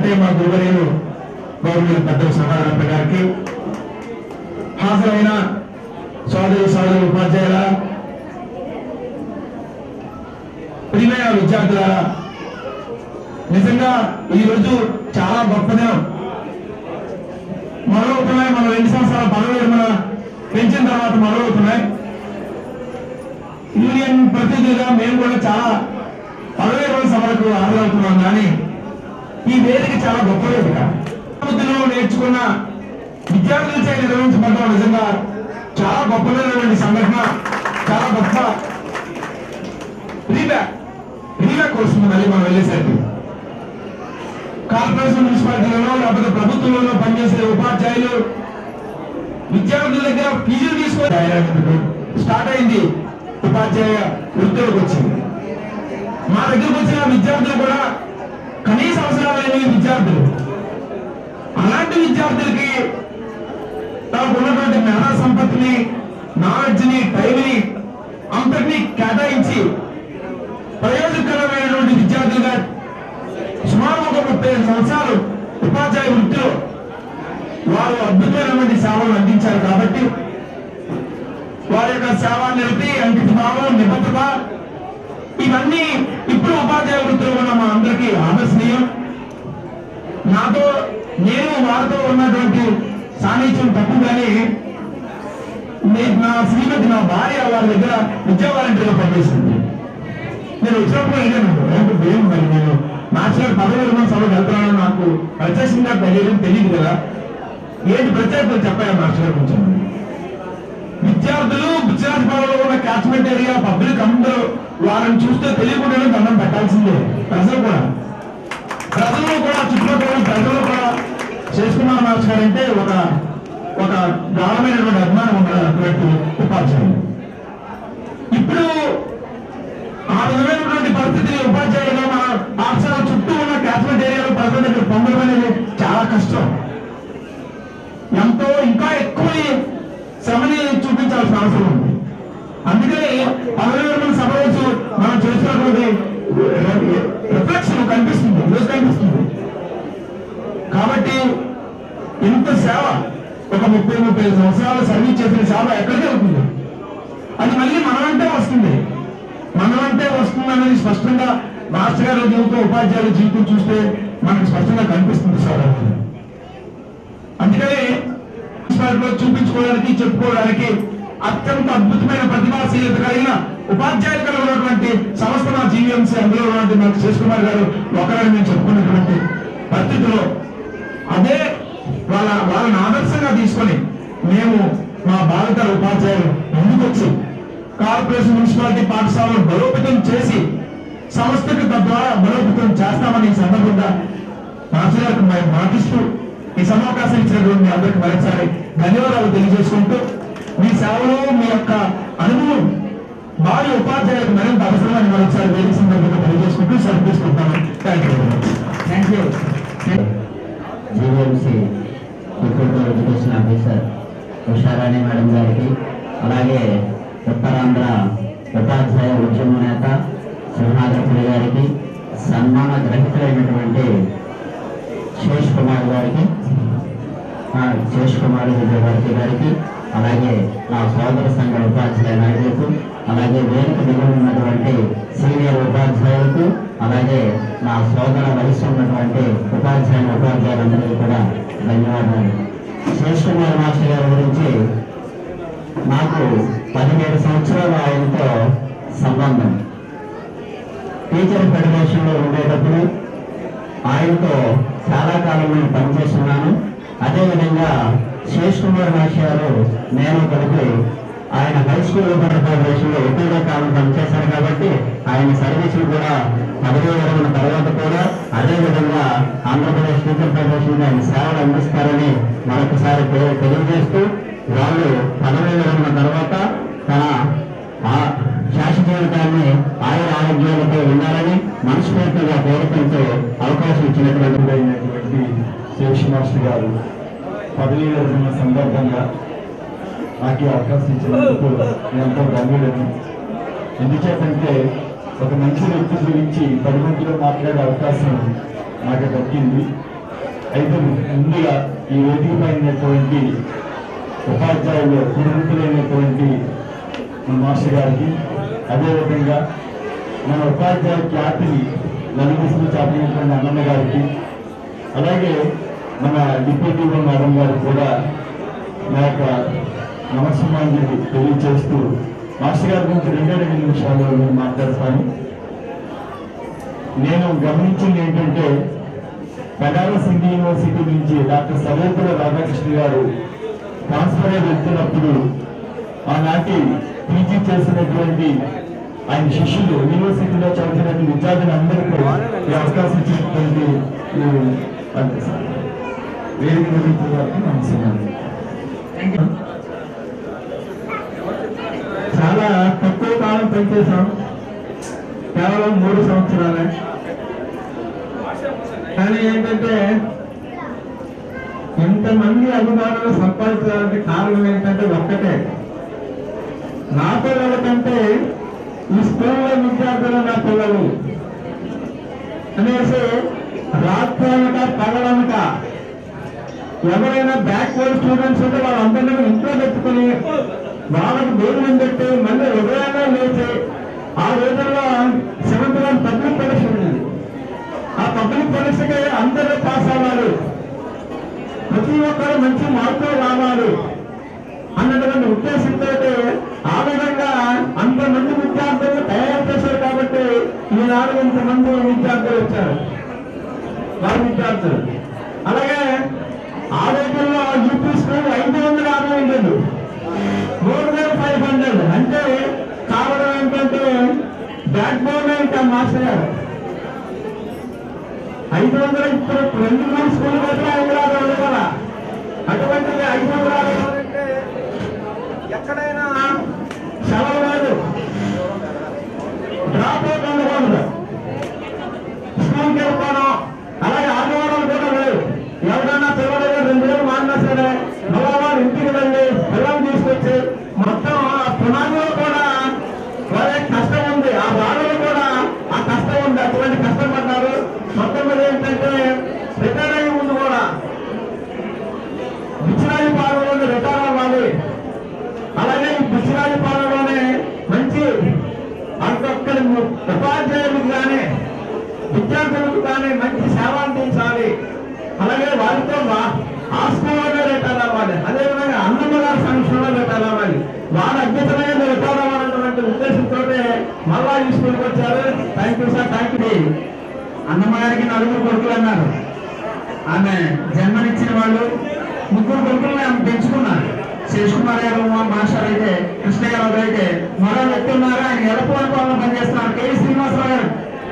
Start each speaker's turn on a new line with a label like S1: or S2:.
S1: అంటే మా గురువర్యులు గవర్నమెంట్ పెద్ద సమాధాన గారికి, హాజరైన సోదరి ఉపాధ్యాయుల, ప్రియమైన విద్యార్థులారా, నిజంగా ఈరోజు చాలా గొప్ప దినం. మొదలవుతున్నాయి. మనం 2 సంవత్సరాల పదవి విరమణ పెంచిన తర్వాత మొదలవుతున్నాయి. యూనియన్ ప్రతినిధిగా మేము కూడా చాలా పదవి విరమణ సభలకు హాజరవుతున్నాం. కానీ ఈ వేదిక చాలా గొప్ప వేదిక. నేర్చుకున్న విద్యార్థులచే నిర్వహించబడడం నిజంగా చాలా గొప్పదైనటువంటి సంఘటన. చాలా గొప్ప రీబ్యాక్ వస్తుంది. మళ్ళీ మనం వెళ్ళేసరికి కార్పొరేషన్, మున్సిపాలిటీలలో లేకపోతే ప్రభుత్వంలో పనిచేసే ఉపాధ్యాయులు విద్యార్థుల దగ్గర ఫీజులు తీసుకొని స్టార్ట్ అయింది. ఉపాధ్యాయ వృత్తులకు వచ్చింది. మా దగ్గరకు వచ్చిన విద్యార్థులు కూడా కనీస అవసరాలు లేని విద్యార్థులు. అలాంటి విద్యార్థులకి తనకు ఉన్నటువంటి జ్ఞాన సంపత్తిని, నాలెడ్జ్ని, టైంని అంతటినీ కేటాయించి ప్రయోజనకరమైనటువంటి విద్యార్థులుగా సుమారు ఒక 35 సంవత్సరాలు ఉపాధ్యాయ వృత్తిలో వారు అద్భుతమైనటువంటి సేవలు అందించారు. కాబట్టి వారి యొక్క సేవా నిరతి, అంకిత భావం, నిబద్ధత ఇవన్నీ ఇప్పుడు ఉపాధ్యాయ వృత్తిలో ఉన్న మా అందరికీ ఆదర్శనీయం. నేను వారితో ఉన్నటువంటి సాన్నిధ్యం తప్పు. కానీ నా శ్రీమతి, నా భార్య వారి దగ్గర విద్యా వాలంటీర్గా పనిచేస్తుంది. నేను వచ్చినప్పుడు అడిగాను, మరి నేను మాస్టర్ పదవి విరమణ సభకు వెళ్తున్నాను, నాకు ప్రత్యక్షంగా తెలియదు కదా, ఏంటి ప్రత్యేకత చెప్పాను మాస్టర్ కొంచెం. విద్యార్థులు బుచ్చిరాజపాలెంలో ఉన్న క్యాచ్మెంట్ ఏరియా పబ్లిక్ అందరూ వారిని చూస్తే తెలియకుండానే దండం పెట్టాల్సిందే. ప్రజలు కూడా చుట్టుపక్కల ప్రజలు కూడా శేషకుమార్ మాస్టర్ గారు అంటే ఒక గాఢమైనటువంటి అభిమానం ఉన్నటువంటి ఉపాధ్యాయులు. ఇప్పుడు ఆ విధమైనటువంటి పరిస్థితిని ఉపాధ్యాయులుగా మన పాఠశాల చుట్టూ ఉన్న క్యాచ్మెంట్ ఏరియాలో ప్రజల దగ్గర పొందడం అనేది చాలా కష్టం. ఎంతో ఇంకా ఎక్కువ శ్రమని చూపించాల్సిన అవసరం ఉంది. అందుకని పదవి విరమణ సభ రోజు మనం చేస్తున్నటువంటి రిఫ్లెక్షన్ కనిపిస్తుంది. కాబట్టి ఇంత సేవ, ఒక 30-35 సంవత్సరాలు సర్వీస్ చేసిన సేవ ఎక్కడికి వెళ్తుంది? అది మళ్ళీ మనమంటే వస్తుంది అనేది స్పష్టంగా మాస్టర్ గారి జీవితం, ఉపాధ్యాయుల జీవితం చూస్తే మనకు స్పష్టంగా కనిపిస్తుంది సార్. అందుకని చూపించుకోవడానికి, చెప్పుకోవడానికి అత్యంత అద్భుతమైన ప్రతిభాశీలత కలిగిన ఉపాధ్యాయులు కలిగినటువంటి సంస్థ మా జీవీఎంసీ. అందులో ఉన్నటువంటి మాకు శేషకుమార్ గారు ఒకరని మేము చెప్పుకున్నటువంటి పరిస్థితిలో అదే వాళ్ళని ఆదర్శంగా తీసుకొని మేము మా బాలికల ఉపాధ్యాయులు ముందుకొచ్చి కార్పొరేషన్, మున్సిపాలిటీ పాఠశాలను బలోపేతం చేసి సంస్థకు తద్వారా బలోపేతం చేస్తామని ఈ సందర్భంగా మాస్టర్ గారికి మేము మాటిస్తూ ఈ సమావకాశం ఇచ్చినటువంటి అందరికి మరోసారి ధన్యవాదాలు తెలియజేసుకుంటూ, మీ సేవలో మీ యొక్క అనుభవం భారీ ఉపాధ్యాయులకు మరింత అవసరమని మరొకసారి వేదిక సందర్భంగా తెలియజేసుకుంటూ సెలవు తీసుకుంటాను. Thank you.
S2: GVMC education officer Usharani madam గారికి, అలాగే ఉత్తరాంధ్ర ఉపాధ్యాయ ఉద్యమ నేత సింహాద్రపురి గారికి, సన్మాన గ్రహీతులైనటువంటి శేషకుమార్ విజయభారతి గారికి, అలాగే నా సోదర సంఘ ఉపాధ్యాయ నాయకులకు, అలాగే వేదిక దిగువ ఉన్నటువంటి సీనియర్ ఉపాధ్యాయులకు, అలాగే నా సోదర వయసు ఉన్నటువంటి ఉపాధ్యాయులందరికీ కూడా ధన్యవాదాలు. శేషకుమార్ మాస్టర్ గారి గురించి నాకు 17 సంవత్సరాలు ఆయనతో సంబంధం. టీచర్ ఫెడరేషన్లో ఉండేటప్పుడు ఆయనతో చాలా కాలం నేను పనిచేస్తున్నాను. అదేవిధంగా శేషకుమార్ మాస్టర్ గారు నేను కలిపి ఆయన హై స్కూల్ ఫెడరేషన్లో ఎక్కువగా కాలం పనిచేశారు. కాబట్టి ఆయన సర్వీసులు కూడా పదవి విరమణ తర్వాత కూడా అదేవిధంగా ఆంధ్రప్రదేశ్ టీచర్ ఫెడరేషన్ ఆయన సేవలు అందిస్తారని మరొకసారి తెలియజేస్తూ, వాళ్ళు పదవి విరమణ తర్వాత తన శాశ్వత జీవితాన్ని ఆయన ఆరోగ్యాలతో ఉండాలని మనస్ఫూర్తిగా కోరుకుంటూ అవకాశం ఇచ్చినటువంటి
S1: శేష్ మాస్టర్ గారు పదవి విరమణ సందర్భంగా నాకు అవకాశం ఇచ్చినందుకు ఎంతో ధన్యుడను. ఎందుచేతంటే ఒక మంచి వ్యక్తి గురించి 10 మందిలో మాట్లాడే అవకాశం నాకు దక్కింది. అయితే ముందుగా ఈ వేదిక పైనటువంటి ఉపాధ్యాయులు కుటుంబులైనటువంటి మన మాస్టర్ గారికి, అదేవిధంగా మన ఉపాధ్యాయ ఖ్యాతిని నలుగురు చాపినటువంటి అన్నమ్మ గారికి, అలాగే మన డిప్యూటీ మేడం గారికి కూడా నా యొక్క నమస్కారాన్ని తెలియజేస్తూ మాస్టర్ గారి గురించి 2 నిమిషాలు నేను మాట్లాడతాను. నేను గమనించింది ఏంటంటే, బనారస్ హిందూ యూనివర్సిటీ నుంచి డాక్టర్ సర్వేపల్లి రాధాకృష్ణ గారు ట్రాన్స్ఫర్ అయి వెళ్తున్నప్పుడు ఆనాటి పీజీ చేసినటువంటి ఆయన శిష్యులు యూనివర్సిటీలో చదువుతున్నటువంటి విద్యార్థులు అందరికీ ఈ అవకాశం ఇచ్చినటువంటి వేదిక గురించి నమస్కారం. చాలా తక్కువ కాలం పనిచేశాం, కేవలం 3 సంవత్సరాలే. కానీ ఏంటంటే ఇంతమంది అభిమానులు సంపాదించడానికి కారణం ఏంటంటే ఒక్కటే, నా పిల్లల కంటే ఈ స్కూల్లో విద్యార్థులు నా పిల్లలు అనేసి రాత్రనక పగలనక ఎవరైనా బ్యాక్వర్డ్ స్టూడెంట్స్ ఉంటే వాళ్ళందరినీ ఇంట్లో పెట్టుకుని వాళ్ళకు భోజనం పెట్టి మళ్ళీ ఉదయాన్నే లేచి, ఆ రోజుల్లో 7th క్లాస్ పబ్లిక్ పరీక్ష ఉంది. ఆ పబ్లిక్ పరీక్షకి అందరూ పాస్ అవ్వాలి, ప్రతి ఒక్కరు మంచి మార్కులు రావాలి అన్నటువంటి ఉద్దేశంతో ఆ విధంగా అంతమంది విద్యార్థులను తయారు చేశారు. కాబట్టి ఈనాడు ఇంతమంది విద్యార్థులు వచ్చారు, వారి విద్యార్థులు. అలాగే ఆ రోజుల్లో యూపీ స్కూల్ 550 ఉండేది, 3500. అంటే కావడం ఏంటంటే బ్యాక్ బోన్ ఇంకా మాస్టర్ గారు 500. ఇప్పుడు 2 స్కూల్ పెడితే 550 కదా. అటువంటిది 550 అంటే ఎక్కడైనా సెలవు లేదు, డ్రాప్ అవుట్ ఉండకూడదు, స్కూల్కి వెళ్ళిపోవడం. అలాగే ఆదివారాలు కూడా లేవు. ఎవరైనా పిల్లలు 2 రోజులు మారినా సరే మళ్ళా వారు ఇంటికి వెళ్ళి పిల్లలు తీసుకొచ్చి మొత్తం ఆ పునాదిలో కూడా వాళ్ళ కష్టం ఉంది, ఆ బాధలో కూడా ఆ కష్టం ఉంది. అటువంటి కష్టపడ్డారు. మొత్తం మీద ఏంటంటే రిటైర్ అయ్యే ముందు కూడా బిచ్చిరాజపాలెంలోనే రిటైర్ అవ్వాలి. అలాగే ఈ బిచ్చిరాజపాలెంలోనే మంచి అక్కడి ఉపాధ్యాయులకు కానీ విద్యార్థులకు కానీ మంచి సేవ అందించాలి. అలాగే వారితో ఆ స్కూల్లోనే రిటైర్ అవ్వాలి. అదేవిధంగా అన్నమ్మ గారి సంక్షేమంలో రిటైర్ అవ్వాలి. వారి అద్భుతమైన రిటైర్ అవ్వాలన్నటువంటి ఉద్దేశంతో మళ్ళా ఈ స్కూల్కి వచ్చారు. Thank you sir, thank you. Annamma గారికి 4 కొడుకులు అన్నారు. ఆమె జన్మనిచ్చిన వాళ్ళు 3 కొడుకులను ఆమె పెంచుకున్నారు. శేష్ కుమార్ గారు మాస్టర్ అయితే, కృష్ణ గారు అయితే, మరో వ్యక్తి ఉన్నారు, ఆయన ఎలపవరపాలన పనిచేస్తున్నారు, కె శ్రీనివాసరావు గారు.